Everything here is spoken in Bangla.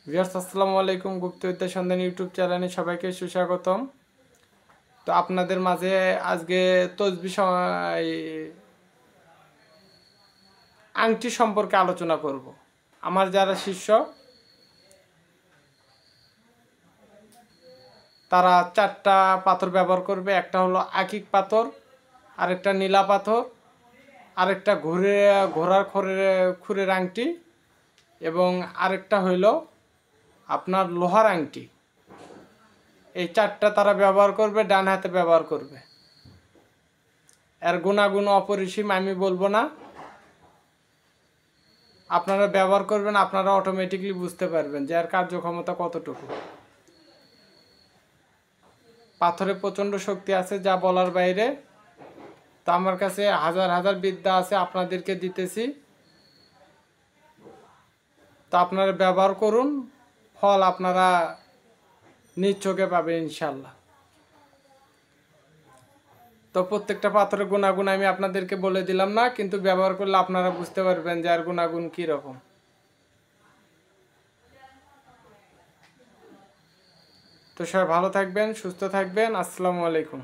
ভিউয়ার্স আসসালামু আলাইকুম, গুপ্তবিদ্যা সন্ধান ইউটিউব চ্যানেলে সবাইকে সুস্বাগতম। তো আপনাদের মাঝে আজকে তসবিহ আংটি সম্পর্কে আলোচনা করব। আমার যারা শিষ্য তারা 4টা পাথর ব্যবহার করবে। একটা হলো আকিক পাথর, আরেকটা নীলা পাথর, আরেকটা ঘোড়ার খুরের আংটি এবং আরেকটা হইল আপনার লোহার আংটি। এই 4টা তারা ব্যবহার করবে, ডান হাতে ব্যবহার করবে। এর গুণাগুণ অপরিসীম, আমি বলবো না, আপনারা ব্যবহার করবেন, আপনারা অটোমেটিকলি বুঝতে পারবেন যে এর কার্যক্ষমতা কতটুকু। পাথরে প্রচণ্ড শক্তি আছে যা বলার বাইরে। তো আমার কাছে হাজার হাজার বিদ্যা আছে, আপনাদেরকে দিতেছি। তো আপনারা ব্যবহার করুন, ফল আপনারা নিজ চোখে পাবেন ইনশাল্লাহ। তো প্রত্যেকটা পাথরের গুণাগুণ আমি আপনাদেরকে বলে দিলাম না, কিন্তু ব্যবহার করলে আপনারা বুঝতে পারবেন যে এর গুণাগুণ কীরকম। তো সবাই ভালো থাকবেন, সুস্থ থাকবেন। আসসালামু আলাইকুম।